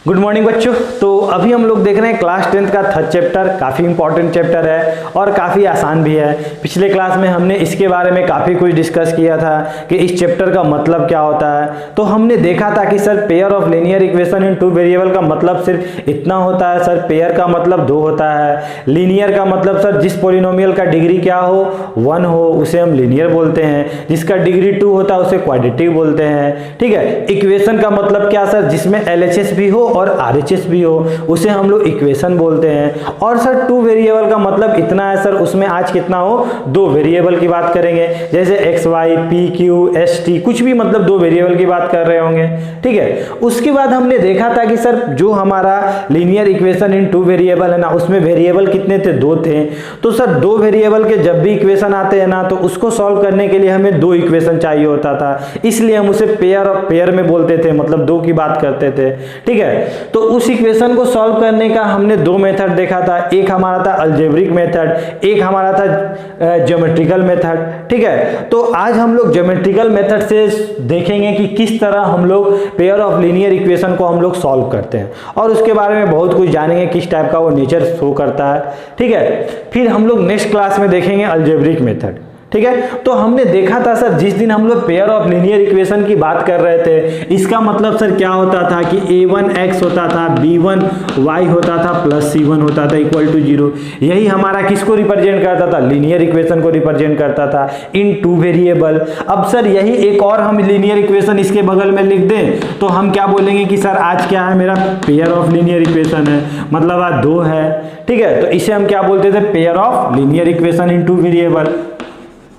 Good morning बच्चों। तो अभी हम लोग देख रहे हैं क्लास 10th का थर्ड चैप्टर। काफ़ी इंपॉर्टेंट चैप्टर है और काफ़ी आसान भी है। पिछले क्लास में हमने इसके बारे में काफ़ी कुछ डिस्कस किया था कि इस चैप्टर का मतलब क्या होता है। तो हमने देखा था कि sir pair of linear equation in two variable का मतलब सिर्फ इतना होता है। सर पेयर का मतलब 2 होता है। लीनियर का मतलब सर जिस पॉलिनोमियल का डिग्री क्या हो 1 हो उसे हम लीनियर बोलते हैं, जिसका डिग्री 2 होता है उसे क्वाड्रेटिक बोलते हैं। ठीक है। इक्वेशन का मतलब क्या सर, जिसमें LHS भी हो और RHS भी हो उसे हम लोग इक्वेशन बोलते हैं। और सर 2 वेरिएबल का मतलब इतना है सर, उसमें आज कितना हो 2 वेरिएबल की बात करेंगे, जैसे XY PQ ST कुछ भी मतलब 2 वेरिएबल की बात कर रहे होंगे। ठीक है। उसके बाद हमने देखा था कि सर जो हमारा लीनियर इक्वेशन इन 2 वेरिएबल है ना, उसमें वेरिएबल कितने थे 2 थे। तो सर 2 वेरिएबल के जब भी इक्वेशन आते हैं ना तो उसको सॉल्व करने के लिए हमें 2 इक्वेशन चाहिए होता था, इसलिए हम उसे पेयर में बोलते थे, मतलब 2 की बात करते थे। ठीक है। तो उस इक्वेशन को सॉल्व करने का हमने 2 मेथड देखा था। एक हमारा था अलजेब्रिक मेथड, एक हमारा था ज्योमेट्रिकल मेथड। ठीक है। तो आज हम लोग ज्योमेट्रिकल मेथड से देखेंगे कि किस तरह हम लोग पेयर ऑफ लीनियर इक्वेशन को हम लोग सॉल्व करते हैं और उसके बारे में बहुत कुछ जानेंगे, किस टाइप का वो नेचर शो करता है। ठीक है। फिर हम लोग नेक्स्ट क्लास में देखेंगे अलजेब्रिक मेथड। ठीक है। तो हमने देखा था सर जिस दिन हम लोग पेयर ऑफ लीनियर इक्वेशन की बात कर रहे थे, इसका मतलब सर क्या होता था कि A1x होता था, B1y होता था प्लस C1 होता था इक्वल टू 0। यही हमारा किसको रिप्रेजेंट करता था, लीनियर इक्वेशन को रिप्रेजेंट करता था इन 2 वेरिएबल। अब सर यही एक और हम लीनियर इक्वेशन इसके बगल में लिख दें तो हम क्या बोलेंगे कि सर आज क्या है, मेरा पेयर ऑफ लीनियर इक्वेशन है, मतलब आज 2 है। ठीक है। तो इसे हम क्या बोलते थे, pair of linear equation in 2 variable,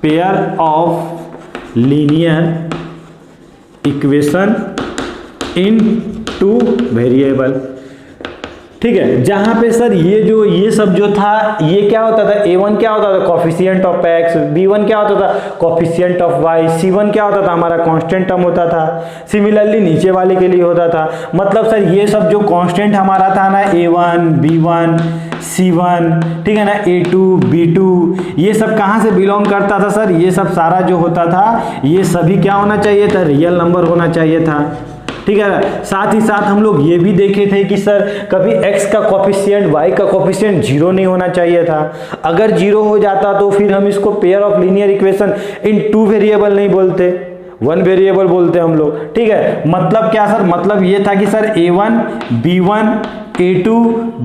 pair of linear equation in 2 variable. ठीक है। जहां पे सर ये सब जो था ये क्या होता था, A1 क्या होता था कोफिशिएंट ऑफ x, B1 क्या होता था कोफिशिएंट ऑफ y, C1 क्या होता था हमारा कांस्टेंट टर्म होता था। सिमिलरली नीचे वाले के लिए होता था, मतलब सर ये सब जो कांस्टेंट हमारा था ना A1 B1 C1, ठीक है ना, A2 B2, ये सब कहां से बिलोंग करता था सर, ये सब सारा जो होता था ये सभी क्या होना चाहिए था, रियल नंबर होना चाहिए था। ठीक है। साथ ही साथ हम लोग ये भी देखे थे कि सर कभी x का कोफिशिएंट y का कोफिशिएंट 0 नहीं होना चाहिए था। अगर 0 हो जाता तो फिर हम इसको pair of linear equation in 2 variable नहीं बोलते, 1 वेरिएबल बोलते हम लोग। ठीक है। मतलब क्या सर, मतलब ये था कि sir A1 B1 A2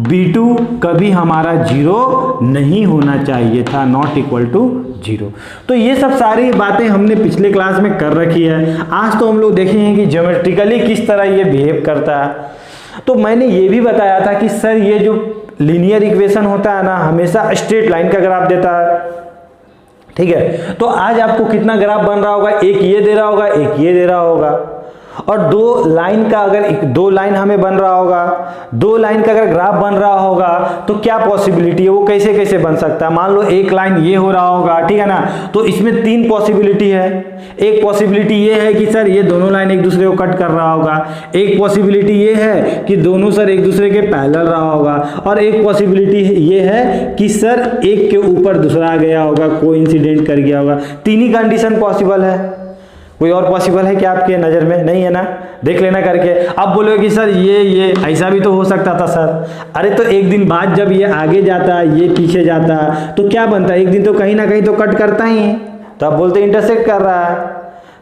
B2 कभी हमारा 0 नहीं होना चाहिए था, नॉट इक्वल टू 0। तो ये सब सारी बातें हमने पिछले क्लास में कर रखी है। आज तो हम लोग देखेंगे कि ज्योमेट्रिकली किस तरह ये बिहेव करता है। तो मैंने ये भी बताया था कि सर ये जो लीनियर इक्वेशन होता है ना हमेशा स्ट्रेट लाइन का ग्राफ देता है। ठीक है। तो आज आपको कितना ग्राफ बन रहा होगा, एक ये दे रहा होगा, एक ये दे रहा होगा, और 2 लाइन का अगर 2 लाइन हमें बन रहा होगा, 2 लाइन का अगर ग्राफ बन रहा होगा तो क्या पॉसिबिलिटी है, वो कैसे कैसे बन सकता है। मान लो एक लाइन ये हो रहा होगा, ठीक है ना, तो इसमें 3 पॉसिबिलिटी है। एक पॉसिबिलिटी ये है कि सर ये दोनों लाइन एक दूसरे को कट कर रहा होगा, एक पॉसिबिलिटी ये है कि दोनों सर एक दूसरे के पैरेलल रहा होगा, और एक पॉसिबिलिटी ये है कि सर एक के ऊपर दूसरा आ गया होगा, कोइंसिडेंट कर गया होगा। 3 ही कंडीशन पॉसिबल है। कोई और पॉसिबल है क्या आपके नज़र में? नहीं है ना, देख लेना करके। अब बोलोगे कि सर ये ऐसा भी तो हो सकता था सर। अरे तो एक दिन बाद जब ये आगे जाता ये पीछे जाता तो क्या बनता, एक दिन तो कहीं ना कहीं तो कट करता ही है, तो आप बोलते इंटरसेक्ट कर रहा है।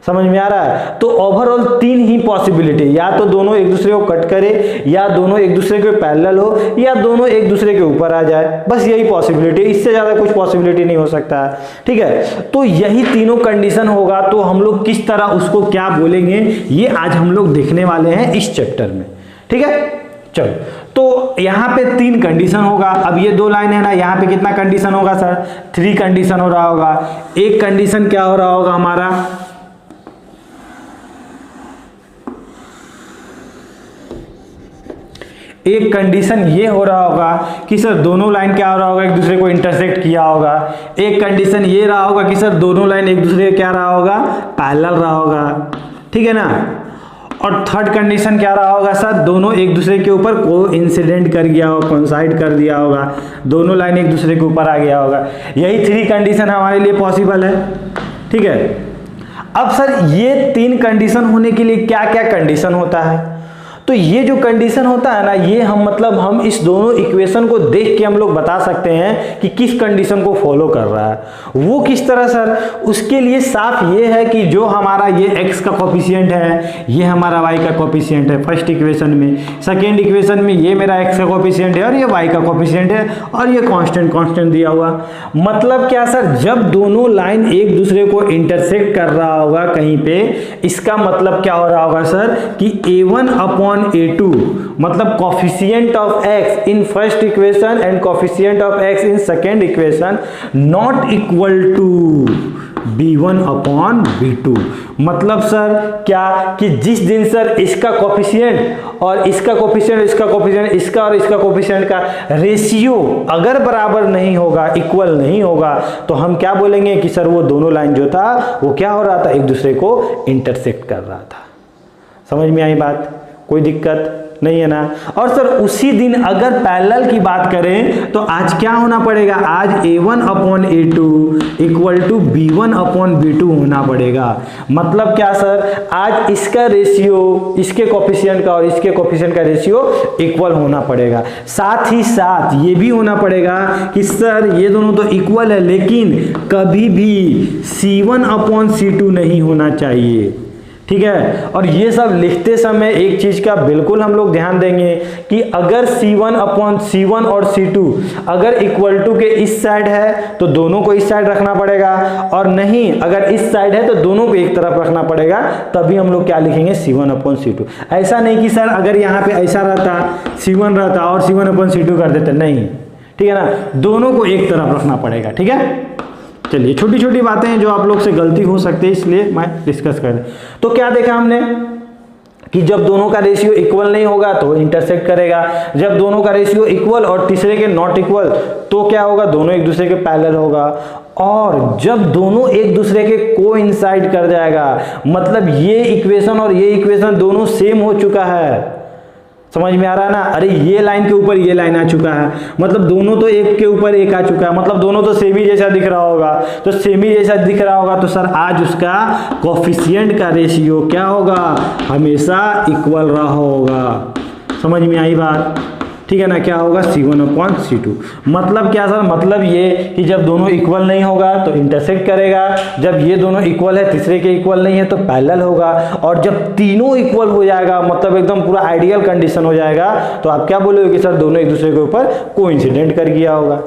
समझ में आ रहा है? तो ओवरऑल 3 ही पॉसिबिलिटी, या तो दोनों एक दूसरे को कट करे, या दोनों एक दूसरे के पैरेलल हो, या दोनों एक दूसरे के ऊपर आ जाए, बस यही पॉसिबिलिटी, इससे ज्यादा कुछ पॉसिबिलिटी नहीं हो सकता है। ठीक है। तो यही तीनों कंडीशन होगा तो हम लोग किस तरह उसको क्या बोलेंगे ये आज हम लोग देखने वाले हैं इस चैप्टर में। ठीक है। चलो, तो यहाँ पे 3 कंडीशन होगा। अब ये 2 लाइन है ना, यहाँ पे कितना कंडीशन होगा सर, 3 कंडीशन हो रहा होगा। एक कंडीशन क्या हो रहा होगा हमारा, एक कंडीशन ये हो रहा होगा कि सर दोनों लाइन क्या हो रहा होगा, एक दूसरे को इंटरसेक्ट किया होगा। एक कंडीशन ये रहा होगा कि सर दोनों लाइन एक दूसरे क्या रहा होगा, पैरेलल रहा होगा। ठीक है ना। और थर्ड कंडीशन क्या रहा होगा सर, दोनों एक दूसरे के ऊपर कोइंसिडेंट कर गया होगा, कोइंसाइड कर दिया होगा, दोनों लाइन एक दूसरे के ऊपर आ गया होगा। यही 3 कंडीशन हमारे लिए पॉसिबल है। ठीक है। अब सर ये 3 कंडीशन होने के लिए क्या क्या कंडीशन होता है, तो ये जो कंडीशन होता है ना, ये हम इस दोनों इक्वेशन को देख के हम लोग बता सकते हैं कि किस कंडीशन को फॉलो कर रहा है। वो किस तरह सर? उसके लिए साफ ये है कि जो हमारा ये x का कोफिशिएंट है, ये हमारा y का कोफिशिएंट है फर्स्ट इक्वेशन में, सेकेंड इक्वेशन में ये मेरा x का कोफिशिएंट है और ये y का कोफिशिएंट है और ये कांस्टेंट दिया हुआ। मतलब क्या सर? जब दोनों लाइन एक दूसरे को इंटरसेक्ट कर रहा होगा कहीं पे, इसका मतलब क्या हो रहा होगा सर कि a1 अपॉन a2 मतलब coefficient of x in first equation and coefficient of x in second equation not equal to b1 upon b2। मतलब सर क्या कि जिस दिन सर इसका कोफिशिएंट और इसका कोफिशिएंट, इसका कोफिशिएंट, इसका और इसका कोफिशिएंट का रेशियो अगर बराबर नहीं होगा, इक्वल नहीं होगा, तो हम क्या बोलेंगे कि सर वो दोनों लाइन जो था वो क्या हो रहा था, एक दूसरे को इंटरसेक्ट कर रहा था। समझ में आई बात? कोई दिक्कत नहीं है ना? और सर उसी दिन अगर पैरेलल की बात करें तो आज क्या होना पड़ेगा? आज a1 upon a2 equal to b1 upon b2 होना पड़ेगा। मतलब क्या सर? आज इसका रेशियो, इसके कोफिशिएंट का और इसके कोफिशिएंट का रेशियो इक्वल होना पड़ेगा। साथ ही साथ ये भी होना पड़ेगा कि सर ये दोनों तो इक्वल है, लेकिन कभी भी c1 अपॉन c2 नहीं होना चाहिए। ठीक है? और ये सब लिखते समय एक चीज का बिल्कुल हम लोग ध्यान देंगे कि अगर c1 अपॉन c1 और c2 अगर इक्वल टू के इस साइड है तो दोनों को इस साइड रखना पड़ेगा, और नहीं अगर इस साइड है तो दोनों को एक तरफ रखना पड़ेगा, तभी हम लोग क्या लिखेंगे c1 अपॉन c2। ऐसा नहीं कि सर अगर यहाँ पे ऐसा रहता c1 रहता और c1 अपॉन c2 कर देते, नहीं। ठीक है ना? दोनों को एक तरफ रखना पड़ेगा। ठीक है? चलिए, छोटी छोटी बातें हैं जो आप लोग से गलती हो सकती है, इसलिए मैं डिस्कस कर। तो क्या देखा हमने कि जब दोनों का रेशियो इक्वल नहीं होगा तो इंटरसेक्ट करेगा, जब दोनों का रेशियो इक्वल और तीसरे के नॉट इक्वल तो क्या होगा, दोनों एक दूसरे के पैरेलल होगा, और जब दोनों एक दूसरे के कोइंसाइड कर जाएगा, मतलब ये इक्वेशन और ये इक्वेशन दोनों सेम हो चुका है। समझ में आ रहा है ना? अरे ये लाइन के ऊपर ये लाइन आ चुका है, मतलब दोनों तो एक के ऊपर एक आ चुका है, मतलब दोनों तो सेमी जैसा दिख रहा होगा। तो सेमी जैसा दिख रहा होगा तो सर आज उसका कोफिशिएंट का रेशियो क्या होगा, हमेशा इक्वल रहा होगा। समझ में आई बात? ठीक है ना? क्या होगा, c1 अपॉन c2। मतलब क्या सर? मतलब ये कि जब दोनों इक्वल नहीं होगा तो इंटरसेक्ट करेगा, जब ये दोनों इक्वल है तीसरे के इक्वल नहीं है तो पैरेलल होगा, और जब तीनों इक्वल हो जाएगा, मतलब एकदम पूरा आइडियल कंडीशन हो जाएगा, तो आप क्या बोलोगे कि सर दोनों एक दूसरे के ऊपर कोइंसिडेंट कर गया होगा।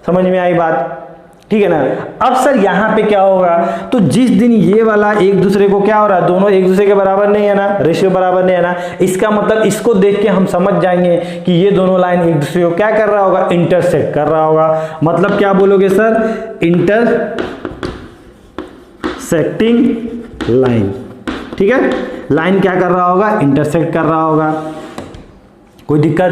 समझ में आई बात? ठीक है ना? अब सर यहाँ पे क्या होगा, तो जिस दिन ये वाला एक दूसरे को क्या हो रहा है, दोनों एक दूसरे के बराबर नहीं है ना, रेशियो बराबर नहीं है ना, इसका मतलब इसको देख के हम समझ जाएंगे कि ये दोनों लाइन एक दूसरे को क्या कर रहा होगा, इंटरसेक्ट कर रहा होगा। मतलब क्या बोलोगे सर, इंटरसेक्टिंग लाइन। ठीक है? लाइन क्या कर रहा होगा, इंटरसेक्ट कर रहा होगा। कोई दिक्कत?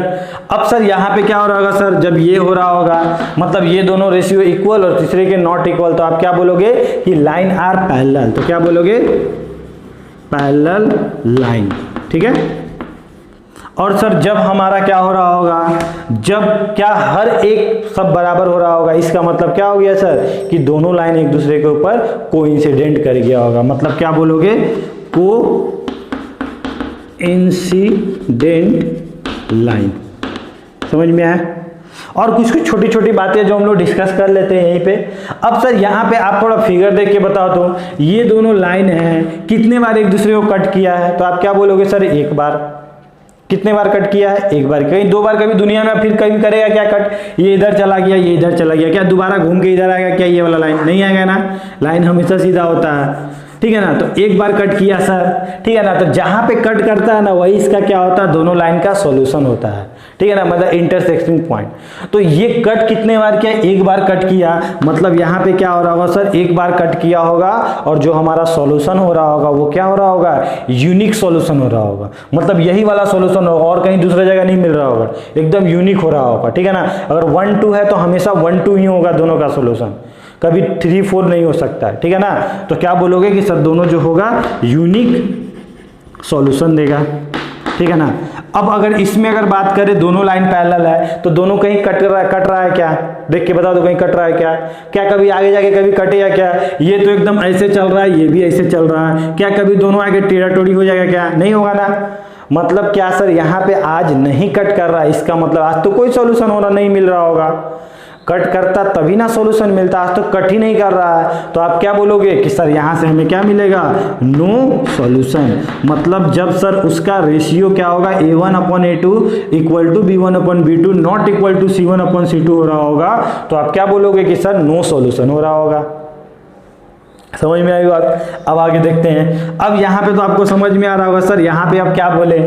अब सर यहाँ पे क्या हो रहा होगा सर, जब ये हो रहा होगा मतलब ये दोनों रेशियो इक्वल और तीसरे के नॉट इक्वल, तो आप क्या बोलोगे कि लाइन आर पैरेलल। तो क्या बोलोगे, पैरेलल लाइन। ठीक है? और सर जब हमारा क्या हो रहा होगा, जब क्या हर एक सब बराबर हो रहा होगा, इसका मतलब क्या हो गया सर कि दोनों लाइन एक दूसरे के ऊपर कोइंसिडेंट कर गया होगा। मतलब क्या बोलोगे, कोइंसिडेंट लाइन। समझ में आया? और कुछ कुछ छोटी छोटी बातें जो हम लोग डिस्कस कर लेते हैं यहीं पे। अब सर यहाँ पे आप थोड़ा फिगर देख के बताओ, तो ये दोनों लाइन हैं, कितने बार एक दूसरे को कट किया है, तो आप क्या बोलोगे सर, एक बार। कितने बार कट किया है, एक बार। कहीं दो बार कभी दुनिया में फिर कहीं करेगा क्या कट, ये इधर चला गया ये इधर चला गया, क्या दोबारा घूम के इधर आएगा क्या ये वाला लाइन, नहीं आएगा ना, लाइन हमेशा सीधा होता है। ठीक है ना? तो एक बार कट किया सर, ठीक है ना, तो जहां पे कट करता है ना वही इसका क्या होता है, दोनों लाइन का सॉल्यूशन होता है। ठीक है ना, मतलब इंटरसेक्टिंग पॉइंट। तो ये कट कितने बार किया, एक बार कट किया, मतलब यहाँ पे क्या हो रहा होगा सर, एक बार कट किया होगा, और जो हमारा सॉल्यूशन हो रहा होगा वो क्या हो रहा होगा, यूनिक सॉल्यूशन हो रहा होगा। मतलब यही वाला सॉल्यूशन होगा और कहीं दूसरी जगह नहीं मिल रहा होगा, एकदम यूनिक हो रहा होगा। ठीक है ना? अगर 1 2 है तो हमेशा 1 2 ही होगा दोनों का सॉल्यूशन, कभी 3 4 नहीं हो सकता है। ठीक है ना? तो क्या बोलोगे कि सर दोनों जो होगा यूनिक सॉल्यूशन देगा। ठीक है ना? अब अगर इसमें अगर बात करें, दोनों लाइन पैरेलल है तो दोनों कहीं कट रहा है क्या, देख के बताओ तो कहीं कट रहा है क्या, क्या कभी आगे जाके कभी कटे या क्या, ये तो एकदम ऐसे चल रहा है, ये भी ऐसे चल रहा है, क्या कभी दोनों आगे टेढ़ा टोढ़ी हो जाएगा क्या, नहीं होगा ना। मतलब क्या सर, यहाँ पे आज नहीं कट कर रहा है, इसका मतलब आज तो कोई सॉल्यूशन होना नहीं मिल रहा होगा। कट करता तभी ना सॉल्यूशन मिलता, आज तो कट ही नहीं कर रहा है, तो आप क्या बोलोगे कि सर यहाँ से हमें क्या मिलेगा, नो सॉल्यूशन। मतलब जब सर उसका रेशियो क्या होगा, A1/A2 equal to B1/B2 not equal to C1/C2 हो रहा होगा, तो आप क्या बोलोगे कि सर नो सॉल्यूशन हो रहा होगा। समझ में आई बात। अब आगे देखते हैं। अब यहाँ पे तो आपको समझ में आ रहा होगा सर, यहाँ पे अब क्या बोले,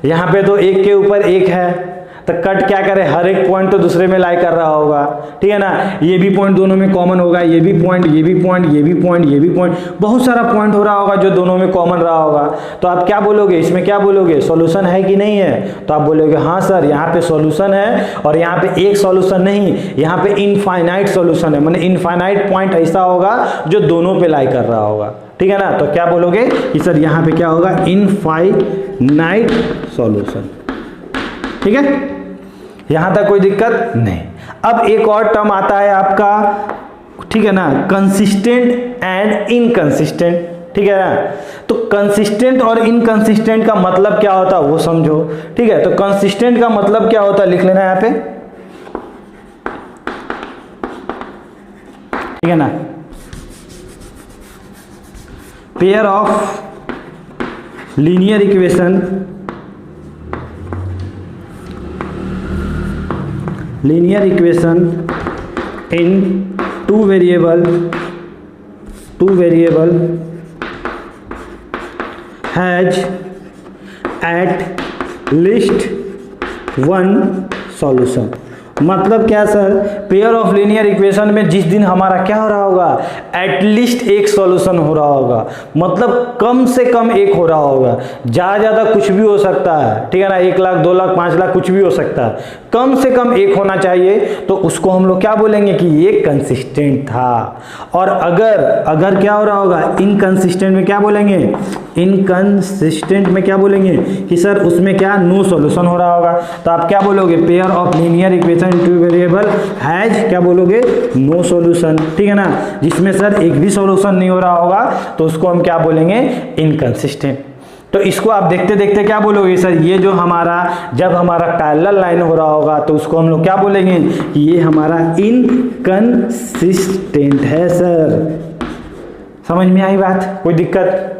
यहाँ पे तो एक के ऊपर एक है, तो कट क्या करे, हर एक पॉइंट तो दूसरे में लाई कर रहा होगा, ठीक है ना। ये भी पॉइंट दोनों में कॉमन होगा, ये भी पॉइंट, ये भी पॉइंट, ये भी पॉइंट, ये भी पॉइंट, बहुत सारा पॉइंट हो रहा होगा जो दोनों में कॉमन रहा होगा। तो आप क्या बोलोगे, इसमें क्या बोलोगे, सॉल्यूशन है कि नहीं है। तो आप बोलोगे हाँ सर यहाँ पे सॉल्यूशन है, और यहाँ पे एक सॉल्यूशन नहीं, यहाँ पे इनफाइनाइट सॉल्यूशन है, मतलब इनफाइनाइट पॉइंट ऐसा होगा जो दोनों पे लाई कर रहा होगा, ठीक है ना। तो क्या बोलोगे कि सर यहाँ पे क्या होगा, इनफाइनाइट सॉल्यूशन, ठीक है। यहां तक कोई दिक्कत नहीं। अब एक और टर्म आता है आपका, ठीक है ना, कंसिस्टेंट एंड इनकंसिस्टेंट, ठीक है ना। तो कंसिस्टेंट और इनकंसिस्टेंट का मतलब क्या होता है वो समझो, ठीक है। तो कंसिस्टेंट का मतलब क्या होता है, लिख लेना यहां पे, ठीक है ना। Pair of linear equation, linear equation in two variable has at least one solution। मतलब क्या sir, pair of linear equation में जिस दिन हमारा क्या हो रहा होगा, एटलीस्ट एक सॉल्यूशन हो रहा होगा, मतलब कम से कम एक हो रहा होगा, ज़्यादा कुछ भी हो सकता है, ठीक है ना। 1 लाख 2 लाख 5 लाख कुछ भी हो सकता है, कम से कम एक होना चाहिए, तो उसको हम लोग क्या बोलेंगे कि ये कंसिस्टेंट था। और अगर क्या हो रहा होगा, इनकंसिस्टेंट में क्या बोलेंगे, इनकंसिस्टेंट में क्या बोलेंगे कि सर उसमें क्या नो सॉल्यूशन हो रहा होगा। तो आप क्या बोलोगे, pair of linear equation in two variable has, क्या बोलोगे, नो सॉल्यूशन, ठीक है ना। जिसमें सर एक भी सॉल्यूशन नहीं हो रहा होगा तो उसको हम क्या बोलेंगे, इनकंसिस्टेंट। तो इसको आप देखते देखते क्या बोलोगे सर, ये जो हमारा जब हमारा पैरेलल लाइन हो रहा होगा तो उसको हम लोग क्या बोलेंगे कि ये हमारा इनकंसिस्टेंट है सर। समझ में आई बात, कोई दिक्कत।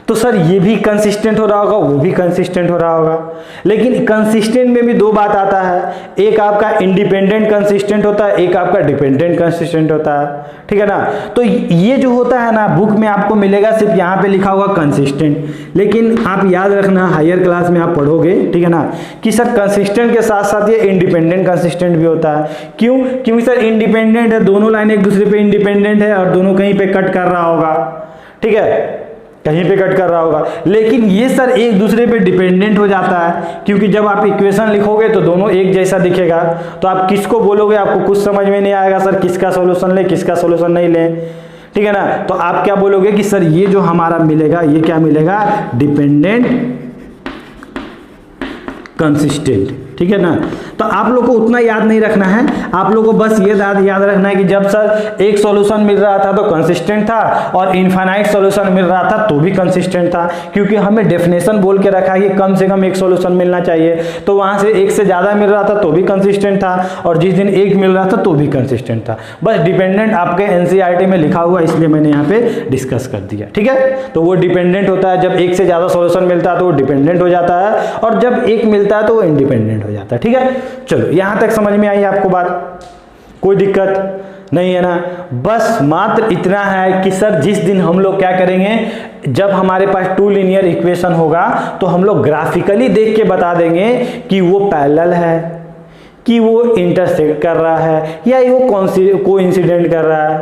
तो सर ये भी कंसिस्टेंट हो रहा होगा, वो भी कंसिस्टेंट हो रहा होगा, लेकिन कंसिस्टेंट में भी दो बात आता है, एक आपका इंडिपेंडेंट कंसिस्टेंट होता है, एक आपका डिपेंडेंट कंसिस्टेंट होता है, ठीक है ना। तो ये जो होता है ना, बुक में आपको मिलेगा सिर्फ यहाँ पे लिखा हुआ कंसिस्टेंट, लेकिन आप याद रखना हायर क्लास में आप पढ़ोगे, ठीक है ना, कि सर कंसिस्टेंट के साथ साथ ये इंडिपेंडेंट कंसिस्टेंट भी होता है। क्यों, क्योंकि सर इंडिपेंडेंट है, दोनों लाइन एक दूसरे पे इंडिपेंडेंट है और दोनों कहीं पे कट कर रहा होगा, ठीक है, कहीं पे कट कर रहा होगा। लेकिन ये सर एक दूसरे पे डिपेंडेंट हो जाता है, क्योंकि जब आप इक्वेशन लिखोगे तो दोनों एक जैसा दिखेगा, तो आप किसको बोलोगे, आपको कुछ समझ में नहीं आएगा सर किसका सॉल्यूशन ले किसका सॉल्यूशन नहीं ले, ठीक है ना। तो आप क्या बोलोगे कि सर ये जो हमारा मिलेगा ये क्या मिलेगा, डिपेंडेंट कंसिस्टेंट, ठीक है ना। तो आप लोग को उतना याद नहीं रखना है, आप लोग को बस ये याद रखना है कि जब सर एक सॉल्यूशन मिल रहा था तो कंसिस्टेंट था, और इनफाइनाइट सॉल्यूशन मिल रहा था तो भी कंसिस्टेंट था, क्योंकि हमें डेफिनेशन बोल के रखा है कि कम से कम एक सॉल्यूशन मिलना चाहिए। तो वहां से एक से ज्यादा मिल रहा था तो भी कंसिस्टेंट था, और जिस दिन एक मिल रहा था तो भी कंसिस्टेंट था। बस डिपेंडेंट आपके एनसीईआरटी में लिखा हुआ, इसलिए मैंने यहाँ पे डिस्कस कर दिया, ठीक है। तो वो डिपेंडेंट होता है, जब एक से ज्यादा सॉल्यूशन मिलता है तो वो डिपेंडेंट हो जाता है, और जब एक मिलता है तो वो इंडिपेंडेंट हो जाता है, ठीक है। चलो यहां तक समझ में आई आपको बात, कोई दिक्कत नहीं है ना। बस मात्र इतना है कि सर जिस दिन हम लोग क्या करेंगे, जब हमारे पास टू लीनियर इक्वेशन होगा तो हम लोग ग्राफिकली देख के बता देंगे कि वो पैरेलल है, कि वो इंटरसेक्ट कर रहा है, या वो कोइंसिडेंट कर रहा है,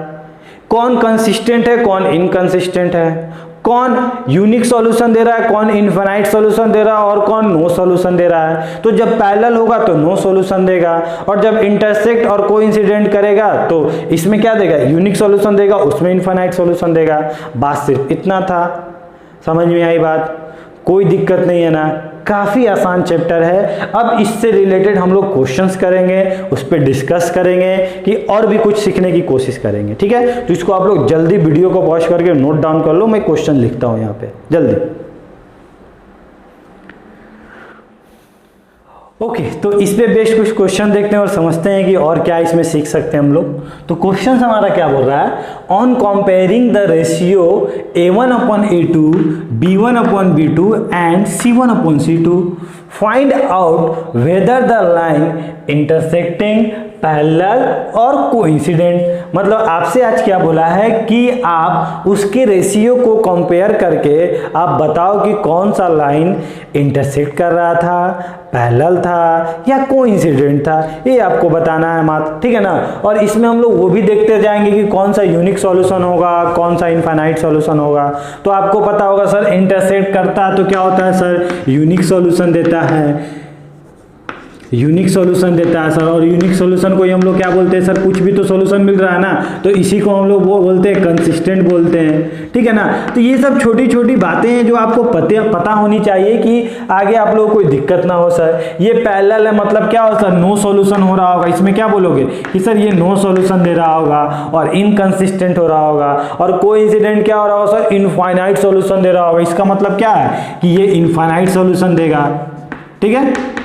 कौन कंसिस्टेंट है कौन इनकंसिस्टेंट है, कौन यूनिक सॉल्यूशन दे रहा है कौन इनफाइनाइट सॉल्यूशन दे रहा है, और कौन नो सॉल्यूशन दे रहा है। तो जब पैरेलल होगा तो नो सॉल्यूशन देगा, और जब इंटरसेक्ट और कोइंसिडेंट करेगा तो इसमें क्या देगा, यूनिक सॉल्यूशन देगा, उसमें इनफाइनाइट सॉल्यूशन देगा। बात सिर्फ इतना था, समझ में आई बात, कोई दिक्कत नहीं है ना। काफी आसान चैप्टर है। अब इससे रिलेटेड हम लोग क्वेश्चंस करेंगे, उस पर डिस्कस करेंगे, कि और भी कुछ सीखने की कोशिश करेंगे, ठीक है। तो इसको आप लोग जल्दी वीडियो को पॉज करके नोट डाउन कर लो, मैं क्वेश्चन लिखता हूं यहाँ पे जल्दी। ओके तो इस पे बेस्ड कुछ क्वेश्चन देखते हैं और समझते हैं कि और क्या इसमें सीख सकते हैं हम लोग। तो क्वेश्चन हमारा क्या बोल रहा है, on comparing the ratio A1/A2, B1/B2 and C1/C2 find out whether the line intersecting parallel और कोइंसिडेंट। मतलब आपसे आज क्या बोला है कि आप उसके रेशियो को कंपेयर करके आप बताओ कि कौन सा लाइन इंटरसेक्ट कर रहा था, पैरेलल था या कोइंसिडेंट था, ये आपको बताना है मात्र, ठीक है ना। और इसमें हम लोग वो भी देखते जाएंगे कि कौन सा यूनिक सॉल्यूशन होगा, कौन सा इनफाइनाइट सॉल्यूशन होगा। तो आपको पता होगा सर इंटरसेक्ट करता है तो क्या होता है सर, यूनिक सॉल्यूशन देता है, यूनिक सॉल्यूशन देता है सर। और यूनिक सॉल्यूशन को ही हम लोग क्या बोलते हैं सर, कुछ भी तो सॉल्यूशन मिल रहा है ना, तो इसी को हम लोग वो बोलते हैं कंसिस्टेंट बोलते हैं, ठीक है ना। तो ये सब छोटी छोटी बातें हैं जो आपको पता होनी चाहिए कि आगे आप लोगों को कोई दिक्कत ना हो सर। ये पैरेलल है मतलब क्या हो सर, नो सॉल्यूशन हो रहा होगा, इसमें क्या बोलोगे कि सर ये नो सॉल्यूशन दे रहा होगा और इनकंसिस्टेंट हो रहा होगा। और कोइंसिडेंट क्या हो रहा होगा सर, इनफाइनाइट सॉल्यूशन दे रहा होगा, इसका मतलब क्या है कि ये इनफाइनाइट सॉल्यूशन देगा, ठीक है।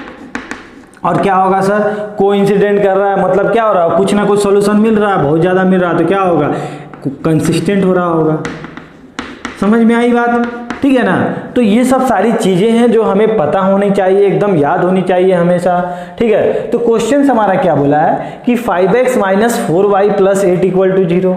और क्या होगा सर, कोइंसिडेंट कर रहा है मतलब क्या हो रहा है, कुछ ना कुछ सॉल्यूशन मिल रहा है, बहुत ज़्यादा मिल रहा है, तो क्या होगा, कंसिस्टेंट हो रहा होगा। समझ में आई बात, ठीक है ना। तो ये सब सारी चीज़ें हैं जो हमें पता होनी चाहिए, एकदम याद होनी चाहिए हमेशा, ठीक है। तो क्वेश्चन हमारा क्या बोला है कि 5x - 4y + 8 = 0,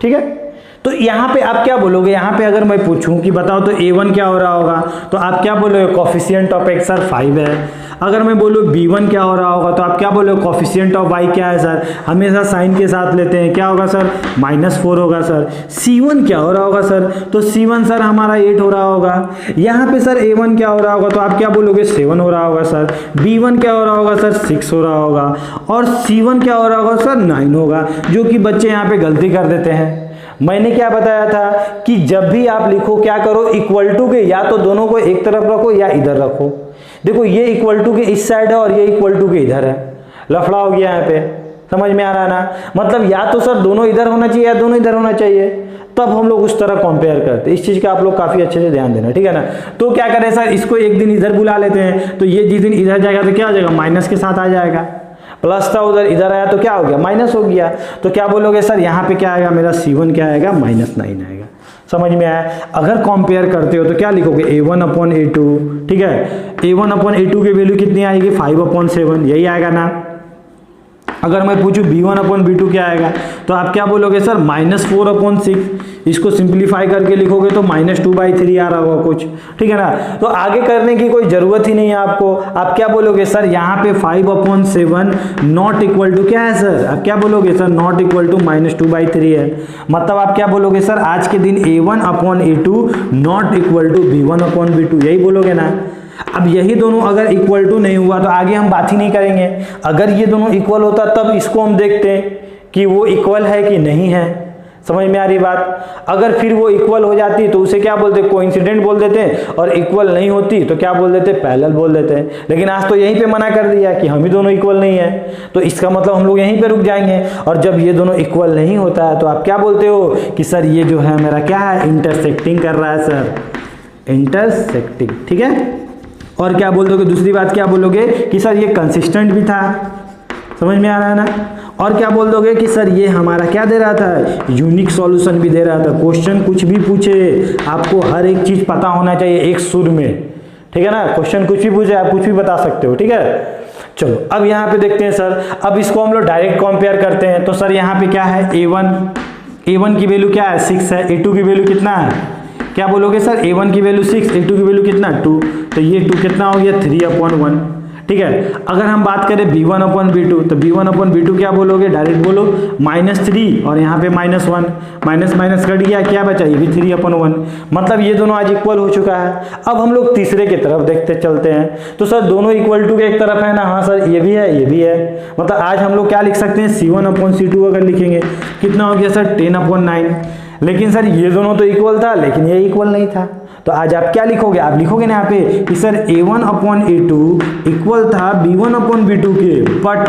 ठीक है। तो यहाँ पे आप क्या बोलोगे, यहाँ पे अगर मैं पूछूं कि बताओ तो A1 क्या हो रहा होगा, तो आप क्या बोलोगे, कोफिशिएंट ऑफ x सर 5 है। अगर मैं बोलूँ B1 क्या हो रहा होगा, तो आप क्या बोलोगे, कोफिशिएंट ऑफ y क्या है सर, हमेशा साइन के साथ लेते हैं, क्या होगा सर, -4 होगा सर। C1 क्या हो रहा होगा सर, तो C1 सर हमारा 8 हो रहा होगा। यहाँ पे सर A1 क्या हो रहा होगा, तो आप क्या बोलोगे, 7 हो रहा होगा सर। B1 क्या हो रहा होगा सर, 6 हो रहा होगा। और C1 क्या हो रहा होगा सर, 9 होगा। जो कि बच्चे यहाँ पे गलती कर देते हैं। मैंने क्या बताया था कि जब भी आप लिखो क्या करो, इक्वल टू के या तो दोनों को एक तरफ रखो या इधर रखो। देखो ये इक्वल टू के इस साइड है और ये इक्वल टू के इधर है, लफड़ा हो गया यहाँ पे, समझ में आ रहा है ना। मतलब या तो सर दोनों इधर होना चाहिए या दोनों इधर होना चाहिए, तब हम लोग उस तरह कंपेयर करते हैं। इस चीज का आप लोग काफी अच्छे से ध्यान देना, ठीक है ना। तो क्या करें सर, इसको एक दिन इधर बुला लेते हैं, तो ये जिस दिन इधर जाएगा तो क्या हो जाएगा, माइनस के साथ आ जाएगा। प्लस था उधर, इधर आया तो क्या हो गया, माइनस हो गया। तो क्या बोलोगे सर, यहाँ पे क्या आएगा मेरा, C1 क्या आएगा, -9 आएगा। समझ में आया। अगर कंपेयर करते हो तो क्या लिखोगे, A1/A2, ठीक है। A1/A2 की वैल्यू कितनी आएगी, 5/7, यही आएगा ना। अगर मैं पूछूं B1/B2 क्या आएगा, तो आप क्या बोलोगे सर, -4/6। इसको सिंप्लीफाई करके लिखोगे तो -2/3 आ रहा होगा कुछ, ठीक है ना। तो आगे करने की कोई जरूरत ही नहीं है आपको। आप क्या बोलोगे सर, यहाँ पे 5/7 नॉट इक्वल टू क्या है सर, आप क्या बोलोगे सर, नॉट इक्वल टू -2/3 है। मतलब आप क्या बोलोगे सर, आज के दिन A1/A2 not equal to B1/B2, यही बोलोगे ना। अब यही दोनों अगर इक्वल टू नहीं हुआ तो आगे हम बात ही नहीं करेंगे। अगर ये दोनों इक्वल होता तब इसको हम देखते हैं कि वो इक्वल है कि नहीं है। समझ में आ रही बात। अगर फिर वो इक्वल हो जाती तो उसे क्या बोलते, कोइंसिडेंट बोल देते हैं, और इक्वल नहीं होती तो क्या बोल देते, पैरेलल बोल देते हैं। लेकिन आज तो यहीं पे मना कर दिया कि हम ही दोनों इक्वल नहीं है, तो इसका मतलब हम लोग यहीं पे रुक जाएंगे। और जब ये दोनों इक्वल नहीं होता है तो आप क्या बोलते हो कि सर ये जो है मेरा क्या है, इंटरसेक्टिंग कर रहा है सर, इंटरसेक्टिंग, ठीक है। और क्या बोल दोगे, दूसरी बात क्या बोलोगे कि सर ये कंसिस्टेंट भी था। समझ में आ रहा है ना। और क्या बोल दोगे कि सर ये हमारा क्या दे रहा था, यूनिक सॉल्यूशन भी दे रहा था। क्वेश्चन कुछ भी पूछे आपको हर एक चीज पता होना चाहिए एक सुर में, ठीक है ना। क्वेश्चन कुछ भी पूछे आप कुछ भी बता सकते हो, ठीक है। चलो अब यहाँ पे देखते हैं सर, अब इसको हम लोग डायरेक्ट कंपेयर करते हैं। तो सर यहाँ पे क्या है, A1 की वैल्यू क्या है, 6 है। A2 की वैल्यू कितना है, क्या बोलोगे सर, A1 की वैल्यू 6, A2 की वैल्यू कितना, 2। तो ये 2 कितना हो गया, 3/1, ठीक है। अगर हम बात करें B1/B2, तो B1/B2 क्या बोलोगे, डायरेक्ट बोलो -3, और यहाँ पे -1, माइनस माइनस कट गया, क्या बचा, ये भी 3/1। मतलब ये दोनों आज इक्वल हो चुका है। अब हम लोग तीसरे की तरफ देखते चलते हैं। तो सर दोनों इक्वल टू के एक तरफ है ना, हाँ सर ये भी है ये भी है। मतलब आज हम लोग क्या लिख सकते हैं, C1/C2 अगर लिखेंगे कितना हो गया सर, 10/9। लेकिन सर ये दोनों तो इक्वल था लेकिन ये इक्वल नहीं था। तो आज आप क्या लिखोगे, आप लिखोगे ना यहाँ पे कि सर A1/A2 इक्वल था B1/B2 के, बट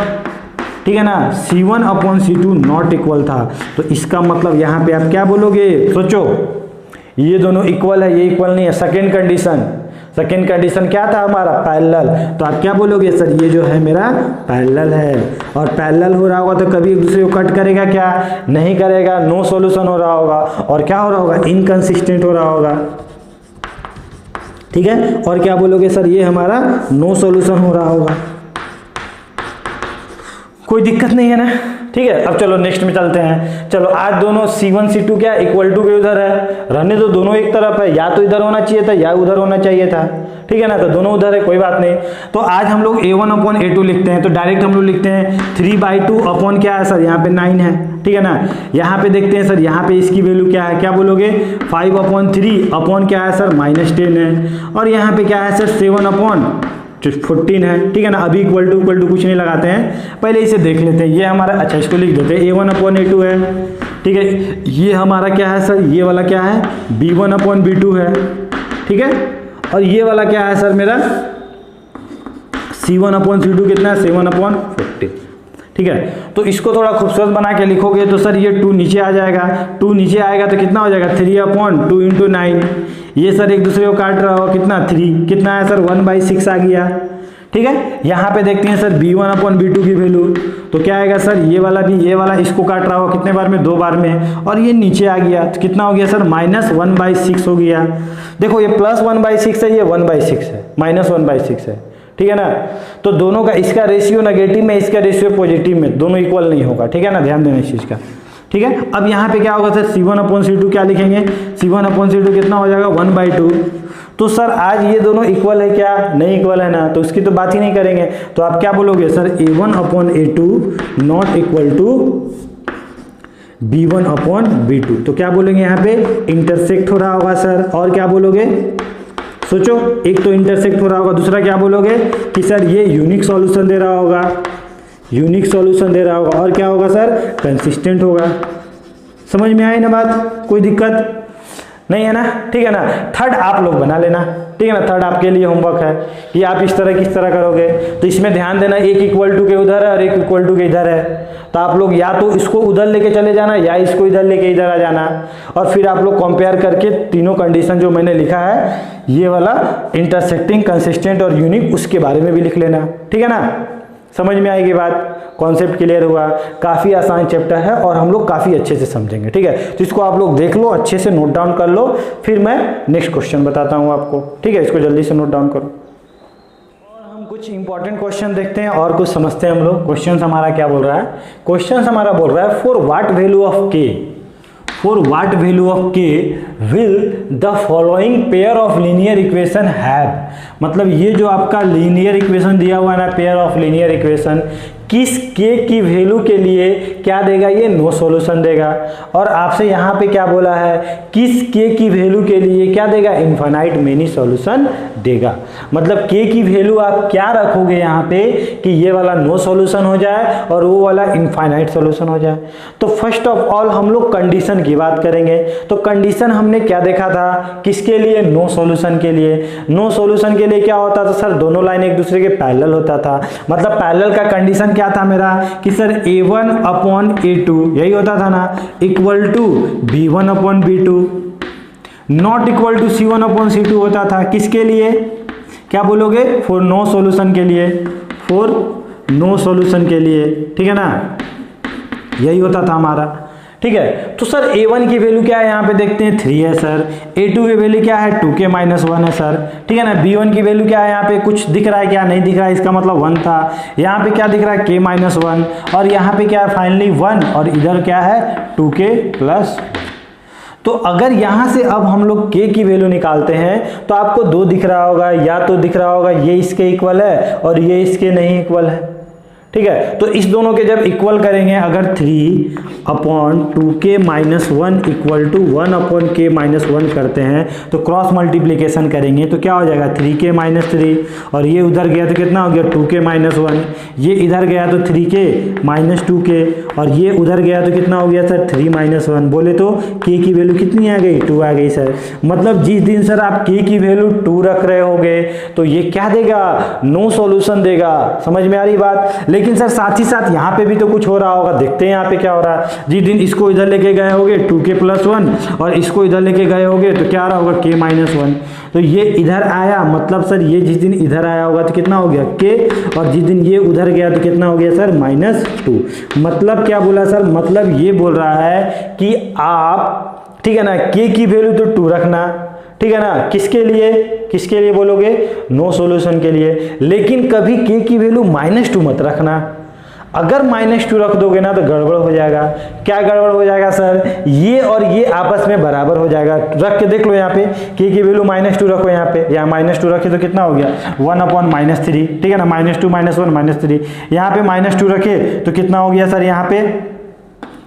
ठीक है ना C1/C2 नॉट इक्वल था। तो इसका मतलब यहाँ पे आप क्या बोलोगे, सोचो, ये दोनों इक्वल है ये इक्वल नहीं है। सेकेंड कंडीशन, सेकेंड कंडीशन क्या था हमारा, पैरेलल। तो आप क्या बोलोगे सर, ये जो है मेरा पैरेलल है, और पैरेलल हो रहा होगा तो कभी एक दूसरे को कट करेगा क्या, नहीं करेगा, नो सॉल्यूशन हो रहा होगा, और क्या हो रहा होगा, इनकंसिस्टेंट हो रहा होगा, ठीक है। और क्या बोलोगे सर, ये हमारा नो सॉल्यूशन हो रहा होगा, कोई दिक्कत नहीं है ना, ठीक है। अब चलो नेक्स्ट में चलते हैं। चलो आज दोनों C1 C2 क्या इक्वल टू के उधर है, रहने तो दोनों एक तरफ है, या तो इधर होना चाहिए था या उधर होना चाहिए था, ठीक है ना, तो दोनों उधर है, कोई बात नहीं। तो आज हम लोग A1 अपॉन A2 लिखते हैं, तो डायरेक्ट हम लोग लिखते हैं 3/2 अपॉन क्या है सर, यहाँ पे 9 है, ठीक है ना। यहाँ पे देखते हैं सर, यहाँ पे इसकी वैल्यू क्या है, क्या बोलोगे 5/3 अपॉन क्या है सर, -10 है, और यहाँ पे क्या है सर 7/14 है, ठीक है ना। अभी इक्वल टू कुछ नहीं लगाते हैं, पहले इसे देख लेते हैं। ये हमारा, अच्छा इसको लिख देते हैं, A1 अपॉन A2 है, ठीक है। ये हमारा क्या है सर, ये वाला क्या है, B1 अपॉन B2 है, ठीक है। और ये वाला क्या है सर मेरा, C1 अपॉन C2 कितना है, 7/14, ठीक है। तो इसको थोड़ा खूबसूरत बना के लिखोगे तो सर ये 2 नीचे आ जाएगा, 2 नीचे आएगा तो कितना हो जाएगा, 3/2 × 9, ये सर एक दूसरे को काट रहा हो, कितना 3, कितना है सर 1/6 आ गया, ठीक है। यहाँ पे देखते हैं सर B1 अपॉन B2 की वैल्यू, तो क्या आएगा सर, ये वाला भी, ये वाला इसको काट रहा हो कितने बार में, 2 बार में, और ये नीचे आ गया तो कितना हो गया सर, -1/6 हो गया। देखो ये +1/6 है, ये 1/6 है, -1/6 है, ठीक है ना। तो दोनों का, इसका रेशियो नेगेटिव में, इसका रेशियो पॉजिटिव में, दोनों इक्वल नहीं होगा, ठीक है ना, ध्यान देना इस चीज का, ठीक है। अब यहाँ पे क्या होगा सर, C1 अपॉन C2 क्या लिखेंगे, C1 अपॉन C2 कितना हो जाएगा, 1/2। तो सर आज ये दोनों इक्वल है क्या, नहीं इक्वल है ना, तो उसकी तो बात ही नहीं करेंगे। तो आप क्या बोलोगे sir, A1 upon A2 not equal to B1 upon B2। तो क्या बोलेंगे यहाँ पे, इंटरसेक्ट हो रहा होगा सर, और क्या बोलोगे, सोचो, एक तो इंटरसेक्ट हो रहा होगा, दूसरा क्या बोलोगे कि सर ये यूनिक सॉल्यूशन दे रहा होगा, यूनिक सॉल्यूशन दे रहा होगा, और क्या होगा सर, कंसिस्टेंट होगा। समझ में आई ना बात, कोई दिक्कत नहीं है ना, ठीक है ना। थर्ड आप लोग बना लेना, ठीक है ना, थर्ड आपके लिए होमवर्क है कि आप इस तरह किस तरह करोगे। तो इसमें ध्यान देना, एक इक्वल टू के उधर है और एक इक्वल टू के इधर है, तो आप लोग या तो इसको उधर लेके चले जाना या इसको इधर लेके इधर आ जाना, और फिर आप लोग कंपेयर करके तीनों कंडीशन जो मैंने लिखा है, ये वाला इंटरसेक्टिंग, कंसिस्टेंट और यूनिक, उसके बारे में भी लिख लेना, ठीक है ना। समझ में आएगी बात, कॉन्सेप्ट क्लियर हुआ। काफ़ी आसान चैप्टर है और हम लोग काफ़ी अच्छे से समझेंगे, ठीक है। तो इसको आप लोग देख लो, अच्छे से नोट डाउन कर लो, फिर मैं नेक्स्ट क्वेश्चन बताता हूँ आपको, ठीक है। इसको जल्दी से नोट डाउन करो। और हम कुछ इंपॉर्टेंट क्वेश्चन देखते हैं और कुछ समझते हैं हम लोग। क्वेश्चन हमारा क्या बोल रहा है, क्वेश्चन हमारा बोल रहा है, फॉर व्हाट वैल्यू ऑफ के, for what value of k will the following pair of linear equation have। मतलब ये जो आपका लीनियर इक्वेशन दिया हुआ है ना, पेयर ऑफ लीनियर इक्वेशन, किस k की वैल्यू के लिए क्या देगा, ये नो सॉल्यूशन देगा। और आपसे यहाँ पे क्या बोला है, किस k की वैल्यू के लिए क्या देगा, इनफाइनाइट मेनी सॉल्यूशन देगा। मतलब k की वैल्यू आप क्या रखोगे यहाँ पे कि ये वाला नो सॉल्यूशन हो जाए और वो वाला इनफाइनाइट सॉल्यूशन हो जाए। तो फर्स्ट ऑफ ऑल हम लोग कंडीशन की बात करेंगे। तो कंडीशन हमने क्या देखा था, किसके लिए, नो सॉल्यूशन के लिए। नो सॉल्यूशन के लिए क्या होता था सर, दोनों लाइन एक दूसरे के पैरेलल होता था। मतलब पैरेलल का कंडीशन क्या था मेरा कि सर A1 अपॉन A2 यही होता था ना, equal to B1 upon B2, not equal to C1 upon C2 होता था। किसके लिए, क्या बोलोगे, फॉर नो सॉल्यूशन के लिए, फॉर नो सॉल्यूशन के लिए, ठीक है ना, यही होता था हमारा, ठीक है। तो सर A1 की वैल्यू क्या है, यहाँ पे देखते हैं 3 है सर। A2 की वैल्यू क्या है, 2k-1 है सर, ठीक है ना। B1 की वैल्यू क्या है, यहाँ पे कुछ दिख रहा है क्या, नहीं दिख रहा है, इसका मतलब 1 था। यहाँ पे क्या दिख रहा है, k-1, और यहाँ पे क्या है फाइनली 1, और इधर क्या है 2k+। तो अगर यहाँ से अब हम लोग k की वैल्यू निकालते हैं तो आपको 2 दिख रहा होगा, या तो दिख रहा होगा ये इसके इक्वल है और ये इसके नहीं इक्वल है, ठीक है। तो इस दोनों के जब इक्वल करेंगे, अगर 3 upon 2k-1 equal to 1 upon k-1 करते हैं तो क्रॉस मल्टीप्लीकेशन करेंगे तो क्या हो जाएगा 3k-3, और ये उधर गया तो कितना हो गया 2k-1, ये इधर गया तो 3k-2k, और ये उधर गया तो कितना हो गया सर 3-1। बोले तो k की वैल्यू कितनी आ गई, 2 आ गई सर। मतलब जिस दिन सर आप k की वैल्यू 2 रख रहे होगे तो ये क्या देगा, नो सॉल्यूशन देगा। समझ में आ रही बात। लेकिन सर साथ ही साथ यहाँ पे भी तो कुछ हो रहा होगा, देखते हैं यहाँ पे क्या हो रहा है। जिस दिन इसको इधर लेके गए होगे 2k + 1 और इसको इधर लेके गए होगे तो क्या आ रहा होगा k - 1। तो ये इधर आया, मतलब सर ये जिस दिन इधर आया होगा तो कितना हो गया k, और जिस दिन ये उधर गया तो कितना हो गया सर -2। मतलब क्या बोला सर, मतलब ये बोल रहा है कि आप, ठीक है ना, k की वैल्यू तो 2 रखना, ठीक है ना, किसके लिए बोलोगे, नो सॉल्यूशन के लिए। लेकिन कभी k की वैल्यू -2 मत रखना। अगर -2 रख दोगे ना तो गड़बड़ हो जाएगा। क्या गड़बड़ हो जाएगा सर, ये और ये आपस में बराबर हो जाएगा। रख के देख लो, यहाँ पे k की वैल्यू -2 रखो, यहाँ पे यहाँ -2 रखे तो कितना हो गया 1/-3, ठीक है ना, -2 -1 -3। यहाँ पे -2 रखे तो कितना हो गया सर, यहाँ पे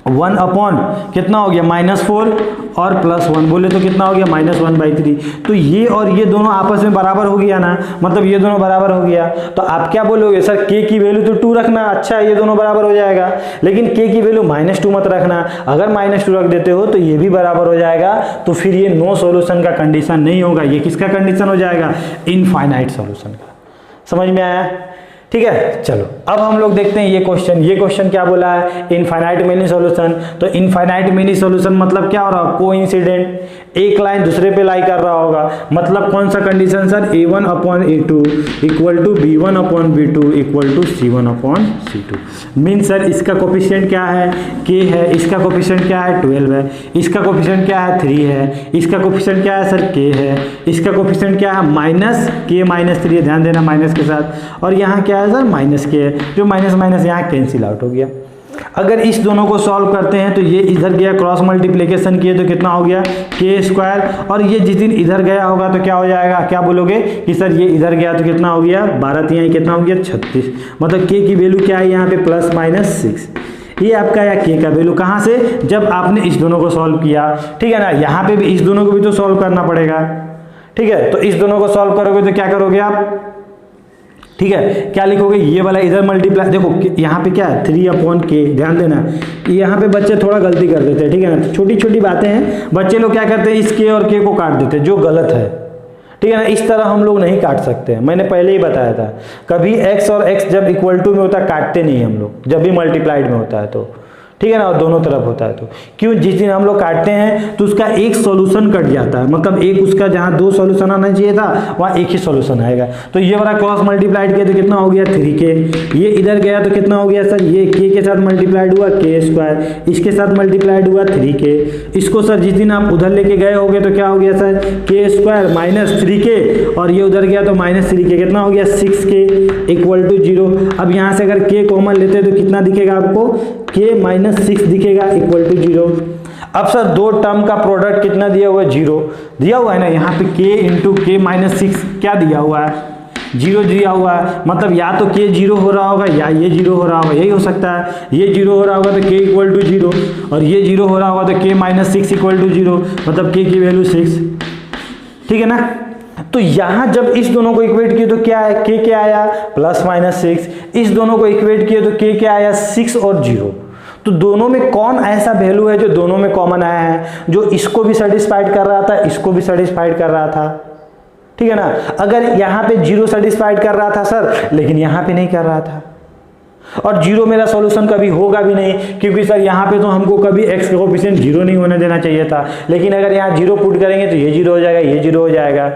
1/ कितना हो गया -4 और +1 बोले तो कितना हो गया -1/3। तो ये और ये दोनों आपस में बराबर हो गया ना, मतलब ये दोनों बराबर हो गया। तो आप क्या बोलोगे सर, k की वैल्यू तो 2 रखना, अच्छा ये दोनों बराबर हो जाएगा। लेकिन k की वैल्यू -2 मत रखना। अगर -2 रख देते हो तो ये भी बराबर हो जाएगा। तो फिर ये नो सॉल्यूशन का कंडीशन नहीं होगा, ये किसका कंडीशन हो जाएगा, इनफाइनाइट सॉल्यूशन का। समझ में आया, ठीक है। चलो अब हम लोग देखते हैं ये क्वेश्चन क्या बोला है, इनफाइनाइट मेनी सॉल्यूशन। तो इनफाइनाइट मेनी सॉल्यूशन मतलब क्या हो रहा है, कोइंसिडेंट, एक लाइन दूसरे पे लाई कर रहा होगा। मतलब कौन सा condition sir, a1/a2 = b1/b2 = c1/c2। Mean sir इसका कोफिशिएंट क्या है, k है, इसका कोफिशिएंट क्या है 12 है, इसका कोफिशिएंट क्या है 3 है, इसका कोफिशिएंट क्या है सर k है, इसका कोफिशिएंट क्या है -k - 3 है, ध्यान देना माइनस के साथ, और यहाँ क्या है सर -k है, जो माइनस माइनस यहाँ कैंसिल आउट हो गया। अगर इस दोनों को सॉल्व करते हैं तो ये इधर गया, क्रॉस मल्टीप्लिकेशन किए तो कितना हो गया k², और ये जिस दिन इधर गया होगा तो क्या हो जाएगा, क्या बोलोगे कि सर ये इधर गया तो कितना हो गया 12 × 3 कितना हो गया 36। मतलब k की वैल्यू क्या है यहाँ पे +-6। ये आपका या k का वैल्यू कहाँ से, जब आपने इस दोनों को सॉल्व किया, ठीक है ना। यहाँ पे भी इस दोनों को भी तो सॉल्व करना पड़ेगा, ठीक है। तो इस दोनों को सॉल्व करोगे तो क्या करोगे आप, ठीक है, क्या लिखोगे, ये वाला इधर मल्टीप्लाई, देखो यहाँ पे क्या है 3/k, ध्यान देना। यहाँ पे बच्चे थोड़ा गलती कर देते हैं, ठीक है ना, छोटी छोटी बातें हैं, बच्चे लोग क्या करते हैं इस k और k को काट देते हैं, जो गलत है, ठीक है ना। इस तरह हम लोग नहीं काट सकते हैं, मैंने पहले ही बताया था। कभी x और x जब = में होता है काटते नहीं हम लोग, जब भी मल्टीप्लाइड में होता है तो, ठीक है ना, और दोनों तरफ होता है तो। क्यों, जिस दिन हम लोग काटते हैं तो उसका एक सॉल्यूशन कट जाता है, मतलब एक उसका जहां 2 सॉल्यूशन आना चाहिए था वहां एक ही सॉल्यूशन आएगा। तो ये वाला क्रॉस मल्टीप्लाइड किया तो कितना हो गया 3k, ये इधर गया तो कितना हो गया सर, ये k के साथ मल्टीप्लाइड हुआ k², इसके साथ मल्टीप्लाइड हुआ 3k। इसको सर जिस दिन आप उधर लेके गए होगे तो क्या हो गया सर k² - 3k, और ये उधर गया तो -3k, कितना हो गया 6k = 0। अब यहाँ से अगर k कॉमन लेते हैं तो कितना दिखेगा आपको, k - 6 दिखेगा = 0। अब सर दो टर्म का प्रोडक्ट कितना दिया हुआ है, 0 दिया हुआ है ना। यहाँ पे k × k - 6 क्या दिया हुआ है, 0 दिया हुआ है। मतलब या तो k 0 हो रहा होगा या ये 0 हो रहा होगा, यही हो सकता है। ये 0 हो रहा होगा तो k = 0, और ये 0 हो रहा होगा तो k - 6 = 0, मतलब k की वैल्यू 6, ठीक है ना। तो यहां जब इस दोनों को इक्वेट किए तो क्या है, k क्या आया +-6, इस दोनों को इक्वेट किए तो k क्या आया 6 और 0। तो दोनों में कौन ऐसा वैल्यू है जो दोनों में कॉमन आया है, जो इसको भी सेटिस्फाइड कर रहा था, इसको भी सेटिस्फाइड कर रहा था, ठीक है ना। अगर यहाँ पे 0 सेटिस्फाइड कर रहा था सर, लेकिन यहाँ पे नहीं कर रहा था, और 0 मेरा सॉल्यूशन कभी होगा भी नहीं, क्योंकि सर यहाँ पे तो हमको कभी x का कोफिशिएंट 0 नहीं होने देना चाहिए था। लेकिन अगर यहाँ 0 पुट करेंगे तो ये 0 हो जाएगा, ये 0 हो जाएगा।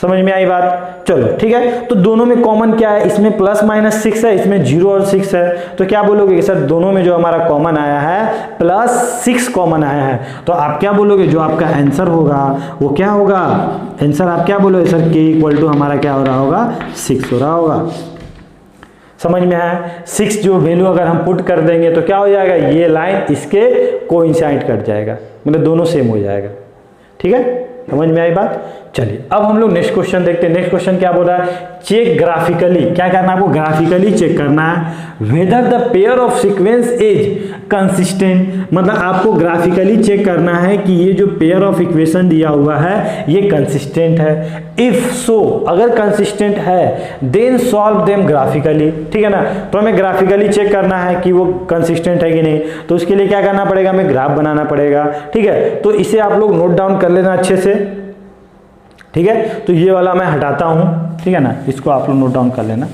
समझ में आई बात, चलो ठीक है। तो दोनों में कॉमन क्या है, इसमें +-6 है, इसमें 0 और 6 है। तो क्या बोलोगे कि सर दोनों में जो हमारा कॉमन आया है +6 कॉमन आया है। तो आप क्या बोलोगे, जो आपका आंसर होगा वो क्या होगा, आंसर आप क्या बोलोगे सर, k = हमारा क्या हो रहा होगा 6 हो रहा होगा। समझ में आया, 6 जो वैल्यू अगर हम पुट कर देंगे तो क्या हो जाएगा, ये लाइन इसके कोइंसाइड कट जाएगा, मतलब दोनों सेम हो जाएगा, ठीक है। समझ में आई बात। चलिए अब हम लोग नेक्स्ट क्वेश्चन देखते हैं। नेक्स्ट क्वेश्चन क्या बोल रहा है, चेक ग्राफिकली, क्या करना है आपको, ग्राफिकली चेक करना है whether the pair of sequence is consistent. मतलब आपको ग्राफिकली चेक करना है कि ये जो पेयर ऑफ इक्वेशन दिया हुआ है ये कंसिस्टेंट है। इफ सो, अगर कंसिस्टेंट है देन सॉल्व देम ग्राफिकली, ठीक है ना। तो हमें ग्राफिकली चेक करना है कि वो कंसिस्टेंट है कि नहीं। तो उसके लिए क्या करना पड़ेगा, हमें ग्राफ बनाना पड़ेगा, ठीक है। तो इसे आप लोग नोट डाउन कर लेना अच्छे से, ठीक है। तो ये वाला मैं हटाता हूं, ठीक है ना, इसको आप लोग नोट डाउन कर लेना,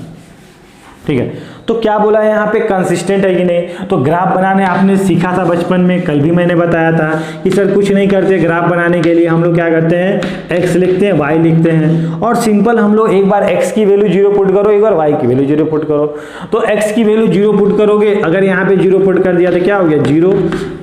ठीक है। तो क्या बोला है यहाँ पे, कंसिस्टेंट है कि नहीं। तो ग्राफ बनाने आपने सीखा था बचपन में, कल भी मैंने बताया था कि सर कुछ नहीं करते, ग्राफ बनाने के लिए हम लोग क्या करते हैं, x लिखते हैं, y लिखते हैं, और सिंपल हम लोग एक बार x की वैल्यू 0 पुट करो, एक बार y की वैल्यू 0 पुट करो। तो x की वैल्यू 0 पुट करोगे, अगर यहाँ पे 0 पुट कर दिया तो क्या हो गया 0,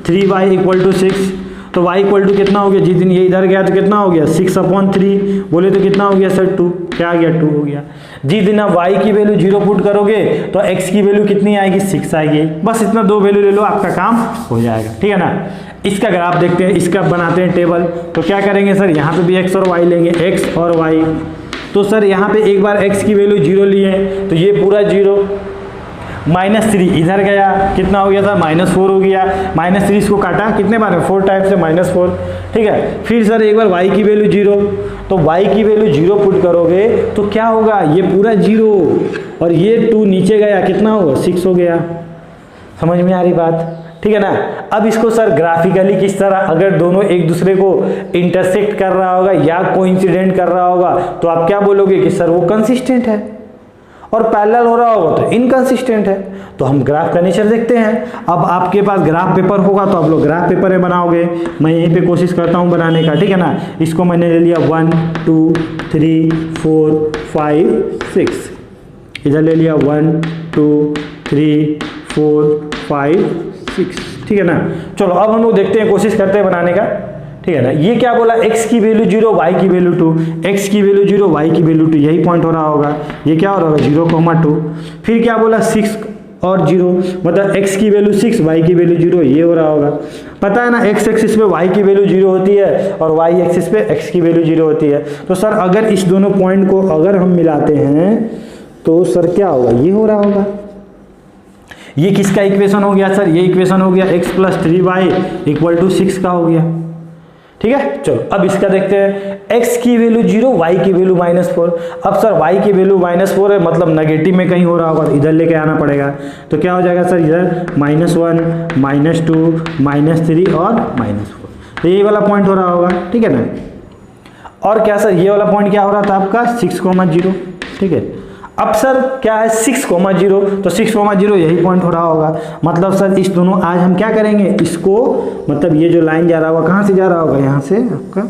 3y इक्वल टू 6, तो y इक्वल टू कितना हो गया, जिस दिन ये इधर गया तो कितना हो गया 6/3, बोले तो कितना हो गया सर 2, क्या आ गया 2 हो गया। जिस दिन आप y की वैल्यू 0 पुट करोगे तो x की वैल्यू कितनी आएगी 6 आएगी। बस इतना 2 वैल्यू ले लो, आपका काम हो जाएगा, ठीक है ना। इसका ग्राफ देखते हैं, इसका बनाते हैं टेबल। तो क्या करेंगे सर, यहाँ पे भी x और y लेंगे, x और y। तो सर यहाँ पे एक बार x की वैल्यू 0 लिए तो ये पूरा 0, -3 इधर गया, कितना हो गया था -4 हो गया, -3 इसको काटा कितने बार में 4 टाइम से -4, ठीक है। फिर सर एक बार y की वैल्यू 0, तो y की वैल्यू 0 पुट करोगे तो क्या होगा, ये पूरा 0 और ये 2 नीचे गया, कितना होगा 6 हो गया। समझ में आ रही बात, ठीक है ना। अब इसको सर ग्राफिकली किस तरह, अगर दोनों एक दूसरे को इंटरसेक्ट कर रहा होगा या कोइंसिडेंट कर रहा होगा तो आप क्या बोलोगे कि सर वो कंसिस्टेंट है, और पैरेलल हो रहा होगा तो इनकंसिस्टेंट है। तो हम ग्राफ का नेचर देखते हैं। अब आपके पास ग्राफ पेपर होगा तो आप लोग ग्राफ पेपर में बनाओगे, मैं यहीं पे कोशिश करता हूं बनाने का, ठीक है ना। इसको मैंने ले लिया 1 2 3 4 5 6, इधर ले लिया 1 2 3 4 5 6, ठीक है ना। चलो अब हम लोग देखते हैं, कोशिश करते हैं बनाने का, ठीक है ना। ये क्या बोला, x की वैल्यू 0, y की वैल्यू 2, x की वैल्यू 0, y की वैल्यू 2, यही पॉइंट हो रहा होगा। ये क्या हो रहा होगा 0,2। फिर क्या बोला 6 और 0, मतलब x की वैल्यू 6, y की वैल्यू 0, ये हो रहा होगा। पता है ना, x एक्सिस पे y की वैल्यू 0 होती है और y एक्सिस पे x की वैल्यू 0 होती है। तो सर अगर इस दोनों पॉइंट को अगर हम मिलाते हैं तो सर क्या होगा, ये हो रहा होगा। ये किसका इक्वेशन हो गया सर, ये इक्वेशन हो गया x + 3y = 6 का हो गया, ठीक है। चलो अब इसका देखते हैं, x की वैल्यू 0, y की वैल्यू -4। अब सर y की वैल्यू -4 है, मतलब नेगेटिव में कहीं हो रहा होगा तो इधर लेके आना पड़ेगा। तो क्या हो जाएगा सर, इधर -1 -2 -3 और -4, तो ये वाला पॉइंट हो रहा होगा, ठीक है ना। और क्या सर, ये वाला पॉइंट क्या हो रहा था आपका 6,0, ठीक है। अब सर क्या है 6,0, तो 6,0 यही पॉइंट हो रहा होगा। मतलब सर इस दोनों आज हम क्या करेंगे, इसको मतलब ये जो लाइन जा रहा होगा, कहाँ से जा रहा होगा, यहाँ से आपका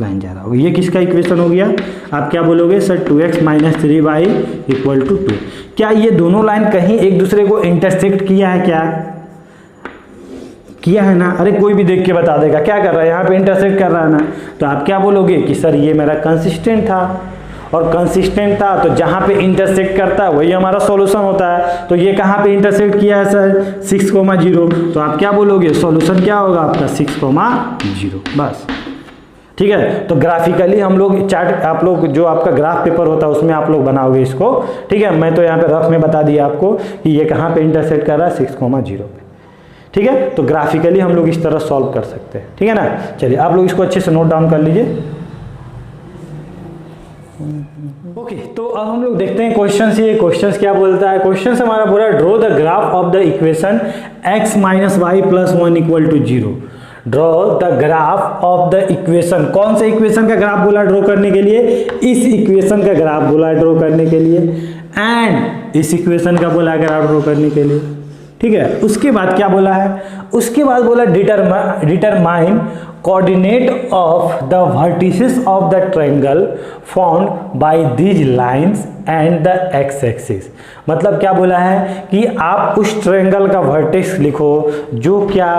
लाइन जा रहा होगा। ये किसका इक्वेशन हो गया, आप क्या बोलोगे सर 2x - 3y = 2। क्या ये दोनों लाइन कहीं एक दूसरे को इंटरसेक्ट किया है, क्या किया है ना। अरे कोई भी देख के बता देगा, क्या कर रहा है यहाँ पे इंटरसेक्ट कर रहा है ना। तो आप क्या बोलोगे कि सर ये मेरा कंसिस्टेंट था, और कंसिस्टेंट था तो जहाँ पे इंटरसेक्ट करता है वही हमारा सॉल्यूशन होता है। तो ये कहाँ पे इंटरसेक्ट किया है सर 6,0, तो आप क्या बोलोगे, सॉल्यूशन क्या होगा आपका 6,0, बस, ठीक है। तो ग्राफिकली हम लोग चार्ट, आप लोग जो आपका ग्राफ पेपर होता है उसमें आप लोग बनाओगे इसको, ठीक है। मैं तो यहाँ पे रफ में बता दिया आपको कि ये कहाँ पे इंटरसेक्ट कर रहा है 6,0 पे, ठीक है। तो ग्राफिकली हम लोग इस तरह सॉल्व कर सकते हैं, ठीक है ना। चलिए आप लोग इसको अच्छे से नोट डाउन कर लीजिए। ओके, तो अब हम लोग देखते हैं क्वेश्चन से। ये क्वेश्चन क्या बोलता है, क्वेश्चन हमारा बोला draw the graph of the equation x - y + 1 = 0। Draw the graph of the equation, कौन से इक्वेशन का ग्राफ बोला ड्रॉ करने के लिए, इस इक्वेशन का ग्राफ बोला ड्रॉ करने के लिए, एंड इस इक्वेशन का बोला ग्राफ ड्रॉ करने के लिए, ठीक है। उसके बाद क्या बोला है, उसके बाद बोला determine coordinate of the vertices of the triangle found by these lines and the x axis. मतलब क्या बोला है कि आप उस ट्रायंगल का वर्टेक्स लिखो जो क्या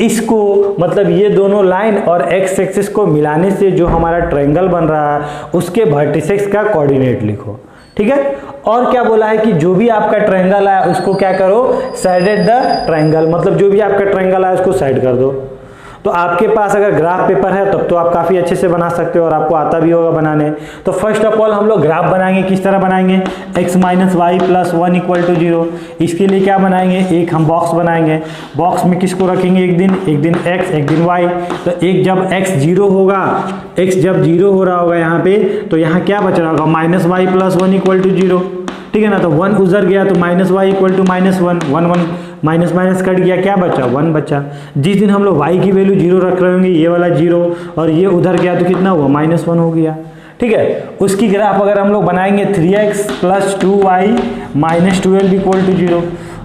इसको, मतलब ये दोनों लाइन और एक्स एक्सिस को मिलाने से जो हमारा ट्रायंगल बन रहा है उसके वर्टिसेस का कोऑर्डिनेट लिखो, ठीक है। और क्या बोला है कि जो भी आपका ट्रायंगल है उसको क्या करो, साइडेड द ट्रायंगल, मतलब जो भी आपका ट्रायंगल है उसको साइड कर दो। तो आपके पास अगर ग्राफ पेपर है तब तो आप काफ़ी अच्छे से बना सकते हो और आपको आता भी होगा बनाने। तो फर्स्ट ऑफ ऑल हम लोग ग्राफ बनाएंगे, किस तरह बनाएंगे, x - y + 1 = 0। इसके लिए क्या बनाएंगे, एक हम बॉक्स बनाएंगे, बॉक्स में किसको रखेंगे, एक दिन x एक दिन y। तो एक जब x 0 होगा, x जब 0 हो रहा होगा यहाँ पे, तो यहाँ क्या बच रहा होगा -y + 1 = 0, ठीक है ना। तो 1 उधर गया तो -y = -1, 1 माइनस माइनस कट गया, क्या बचा 1 बचा। जिस दिन हम लोग y की वैल्यू 0 रख रहे होंगे, ये वाला 0 और ये उधर गया तो कितना हुआ -1 हो गया, ठीक है, उसकी ग्राफ अगर हम लोग बनाएंगे 3x + 2y - 12 = 0,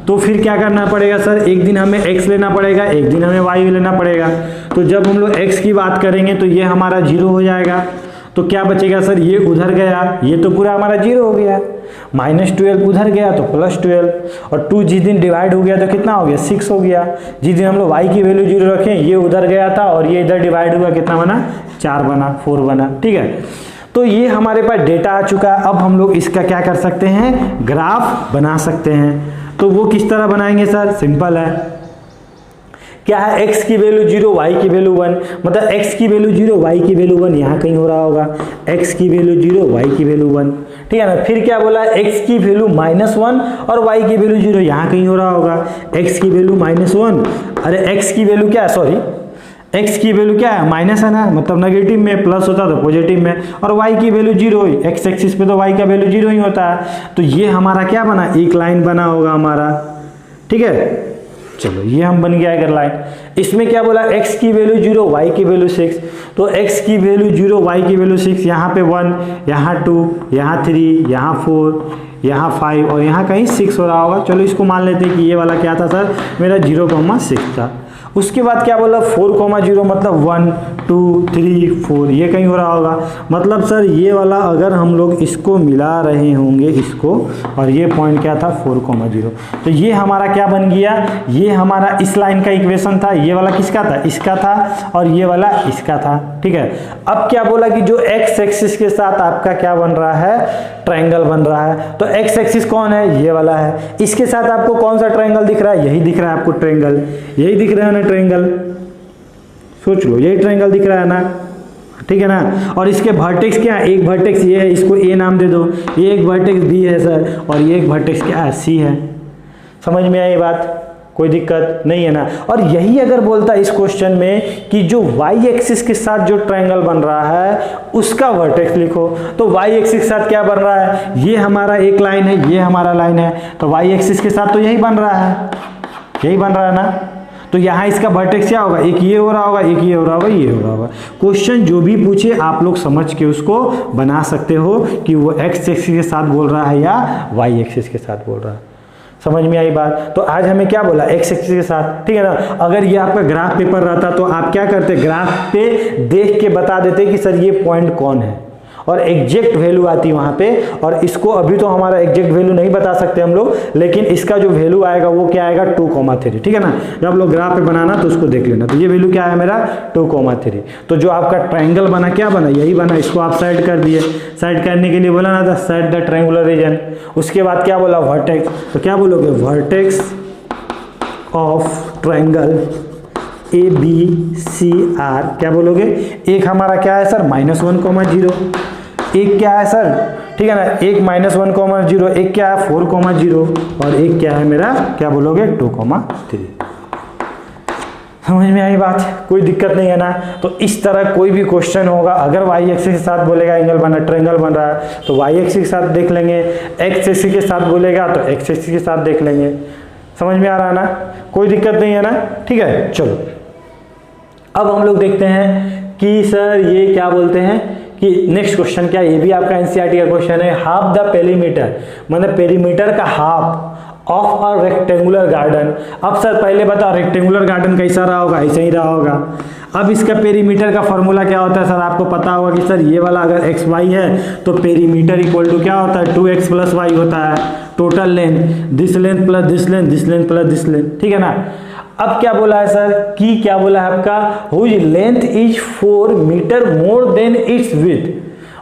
तो फिर क्या करना पड़ेगा सर, एक दिन हमें x लेना पड़ेगा, एक दिन हमें y लेना पड़ेगा। तो जब हम लोग x की बात करेंगे तो ये हमारा 0 हो जाएगा, तो क्या बचेगा सर, ये उधर गया, ये तो पूरा हमारा 0 हो गया, -12 उधर गया तो +12, और 2 जिस दिन डिवाइड हो गया तो कितना हो गया, 6 हो गया। जिस दिन हम लोग y की वैल्यू 0 रखें, ये उधर गया था और ये इधर डिवाइड हुआ, कितना बना, 4 बना, 4 बना। ठीक है, तो ये हमारे पास डेटा आ चुका है। अब हम लोग इसका क्या कर सकते हैं, ग्राफ बना सकते हैं। तो वो किस तरह बनाएंगे सर, सिंपल है, क्या है, x की वैल्यू 0, y की वैल्यू 1, मतलब x की वैल्यू 0, y की वैल्यू 1, यहाँ कहीं हो रहा होगा, x की वैल्यू 0, y की वैल्यू 1, ठीक है ना। फिर क्या बोला, x की वैल्यू -1 और y की वैल्यू 0, यहाँ कहीं हो रहा होगा, x की वैल्यू -1, अरे x की वैल्यू क्या है, सॉरी x की वैल्यू क्या है, माइनस है ना, मतलब नेगेटिव में, प्लस होता तो पॉजिटिव में, और y की वैल्यू 0, x एक्सिस पे तो y का वैल्यू 0 ही होता है। तो ये हमारा क्या बना, एक लाइन बना होगा हमारा, ठीक है। चलो ये हम बन गया अगर लाइन। इसमें क्या बोला, x की वैल्यू 0, y की वैल्यू 6, तो x की वैल्यू 0, y की वैल्यू 6, यहाँ पे 1, यहाँ 2, यहाँ 3, यहाँ 4, यहाँ 5 और यहाँ कहीं 6 हो रहा होगा। चलो इसको मान लेते हैं कि ये वाला क्या था सर, मेरा 0,6 था। उसके बाद क्या बोला, 4,0 मतलब 1 2 3 4, ये कहीं हो रहा होगा, मतलब सर ये वाला अगर हम लोग इसको मिला रहे होंगे इसको, और ये पॉइंट क्या था 4,0, तो ये हमारा क्या बन गया, ये हमारा इस लाइन का इक्वेशन था। ये वाला किसका था, इसका था, और ये वाला इसका था, ठीक है। अब क्या बोला कि जो x एक्सिस के साथ आपका क्या बन रहा है, ट्रायंगल बन रहा है। तो x एक्सिस कौन है, ये वाला है, इसके साथ आपको कौन सा ट्रायंगल दिख रहा है, यही दिख रहा है आपको ट्रायंगल, यही दिख रहा है ना ट्रायंगल, सोच लो यही ट्रायंगल दिख रहा है ना, ठीक है ना। और इसके वर्टेक्स क्या है, एक वर्टेक्स ये है, इसको a नाम दे दो, ये एक वर्टेक्स b है सर, और ये एक वर्टेक्स क्या है, c है। समझ में आई बात, कोई दिक्कत नहीं है ना। और यही अगर बोलता इस क्वेश्चन में कि जो y एक्सिस के साथ जो ट्रायंगल बन रहा है उसका वर्टेक्स लिखो, तो y एक्सिस के साथ क्या बन रहा है, ये हमारा एक लाइन है, ये हमारा लाइन है, तो y एक्सिस के साथ तो यही बन रहा है, यही बन रहा है ना। तो यहाँ इसका वर्टेक्स क्या होगा, एक ये हो रहा होगा, एक ये हो रहा होगा, ये हो रहा होगा। क्वेश्चन जो भी पूछे आप लोग समझ के उसको बना सकते हो कि वो x एक्सिस के साथ बोल रहा है या y एक्सिस के साथ बोल रहा है। समझ में आई बात। तो आज हमें क्या बोला, x एक्सिस के साथ, ठीक है ना। अगर ये आपका ग्राफ पेपर रहता तो आप क्या करते, ग्राफ पे देख के बता देते कि सर ये पॉइंट कौन है, और एग्जैक्ट वैल्यू आती वहाँ पे। और इसको अभी तो हमारा एग्जैक्ट वैल्यू नहीं बता सकते हम लोग, लेकिन इसका जो वैल्यू आएगा वो क्या आएगा, 2,3, ठीक है ना। जब लोग ग्राफ पे बनाना तो उसको देख लेना। तो ये वैल्यू क्या है मेरा, 2,3। तो जो आपका ट्रायंगल बना क्या बना, यही बना, इसको आप साइड कर दिए। साइड करने के लिए बोला ना था साइड द ट्रायंगुलर रीजन। उसके बाद क्या बोला, वर्टेक्स, तो क्या बोलोगे, वर्टेक्स ऑफ ट्रायंगल ABCR, क्या बोलोगे, एक हमारा क्या है सर, -1,0, एक क्या है सर, ठीक है ना, एक -1,0, एक क्या है 4,0, और एक क्या है मेरा, क्या बोलोगे, 2,3। समझ में आई बात, कोई दिक्कत नहीं है ना। तो इस तरह कोई भी क्वेश्चन होगा, अगर y एक्सिस के साथ बोलेगा एंगल बना, ट्रायंगल बन रहा है, तो y एक्सिस के साथ देख लेंगे, x एक्सिस के साथ बोलेगा तो x एक्सिस के साथ देख लेंगे। समझ में आ रहा है ना, कोई दिक्कत नहीं है ना, ठीक है। चलो अब हम लोग देखते हैं कि सर ये क्या बोलते हैं कि नेक्स्ट क्वेश्चन क्या है, ये भी आपका एनसीईआरटी का क्वेश्चन है। हाफ द पेरीमीटर, मतलब पेरीमीटर का half of a rectangular garden. अब सर पहले बताओ रेक्टेंगुलर गार्डन कैसा रहा होगा, ऐसे ही रहा होगा। अब इसका पेरीमीटर का फॉर्मूला क्या होता है सर, आपको पता होगा कि सर ये वाला अगर एक्स वाई है तो पेरीमीटर इक्वल टू क्या होता है, 2x + y होता है। Total length, this length plus this length, this length plus this length, ठीक है ना। अब क्या बोला है सर, कि क्या बोला है आपका, whose length is 4 metre more than its width,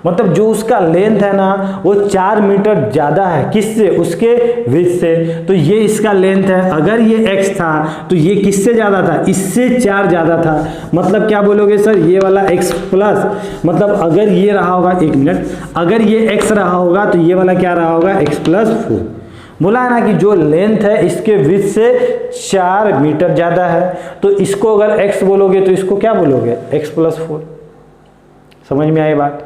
मतलब जो उसका लेंथ है ना वो 4 मीटर ज्यादा है, किससे, उसके विड्थ से। तो ये इसका लेंथ है, अगर ये x था तो ये किससे ज्यादा था, इससे 4 ज्यादा था। मतलब क्या बोलोगे सर, ये वाला x प्लस, मतलब अगर ये रहा होगा, 1 मिनट, अगर ये x रहा होगा तो ये वाला क्या रहा होगा, x + 4। बोला है ना कि जो लेंथ है इसके विड्थ से 4 मीटर ज्यादा है, तो इसको अगर x बोलोगे तो इसको क्या बोलोगे, x + 4। समझ में आई बात।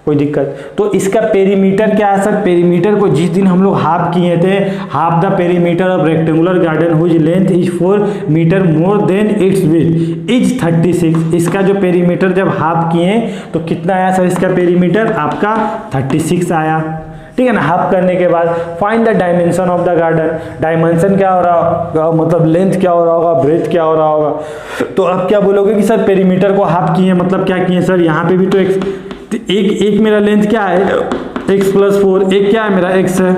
कोई दिक्कत। तो इसका पेरीमीटर क्या है सर, पेरीमीटर को जिस दिन हम लोग हाफ किए थे, half the perimeter of rectangular garden whose length is 4 metre more than its width is 36। इसका जो पेरीमीटर जब हाफ किए तो कितना आया सर, इसका पेरीमीटर आपका 36 आया, ठीक है ना। हाफ करने के बाद find the dimension of the garden, dimension क्या हो रहा होगा, मतलब लेंथ क्या हो रहा होगा, ब्रेथ क्या हो रहा होगा। तो अब क्या बोलोगे कि सर पेरीमीटर को हाफ किए मतलब क्या किए सर, यहाँ पे भी तो एक मेरा लेंथ क्या है x + 4, एक क्या है मेरा x है,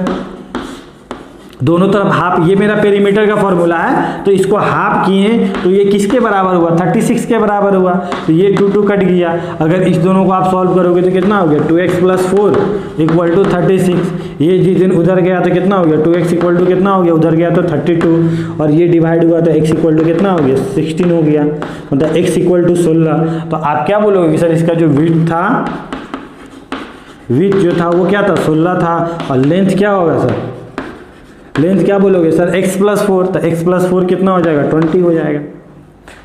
दोनों तरफ हाफ, ये मेरा पेरीमीटर का फॉर्मूला है, तो इसको हाफ किए तो ये किसके बराबर हुआ, 36 के बराबर हुआ। तो ये 2 कट गया, अगर इस दोनों को आप सॉल्व करोगे तो कितना हो गया, 2x + 4 = 36। ये जिस दिन उधर गया तो कितना हो गया, 2x = कितना हो गया, उधर गया तो 32, और ये डिवाइड हुआ तो x = कितना हो गया, 16 हो गया, मतलब x = 16। तो आप क्या बोलोगे कि सर इसका जो विड्थ था, विड्थ जो था वो क्या था, 16 था, और लेंथ क्या होगा सर, लेंथ क्या बोलोगे सर, x + 4, तो x + 4 कितना हो जाएगा, 20 हो जाएगा।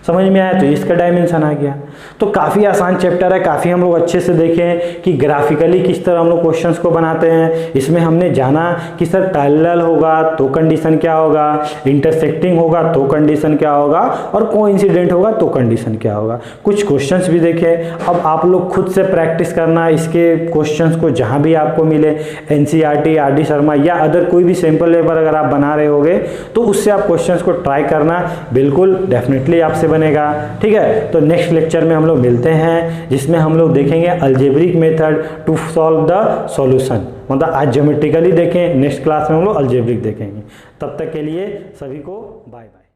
समझ में आया, तो इसका डायमेंशन आ गया। तो काफ़ी आसान चैप्टर है, काफ़ी हम लोग अच्छे से देखें कि ग्राफिकली किस तरह हम लोग क्वेश्चंस को बनाते हैं। इसमें हमने जाना कि सर पैरेलल होगा तो कंडीशन क्या होगा, इंटरसेक्टिंग होगा तो कंडीशन क्या होगा, और कोइंसिडेंट होगा तो कंडीशन क्या होगा। कुछ क्वेश्चंस भी देखें। अब आप लोग खुद से प्रैक्टिस करना इसके क्वेश्चंस को, जहाँ भी आपको मिले, NCERT, RD शर्मा या अदर कोई भी सैम्पल पेपर अगर आप बना रहे होगे तो उससे आप क्वेश्चंस को ट्राई करना, बिल्कुल डेफिनेटली आपसे बनेगा, ठीक है। तो नेक्स्ट लेक्चर में हम लोग मिलते हैं, जिसमें हम लोग देखेंगे algebraic method to solve the solution, मतलब आज ज्योमेट्रिकली देखें, नेक्स्ट क्लास में हम लोग अलजेब्रिक देखेंगे। तब तक के लिए सभी को बाय बाय।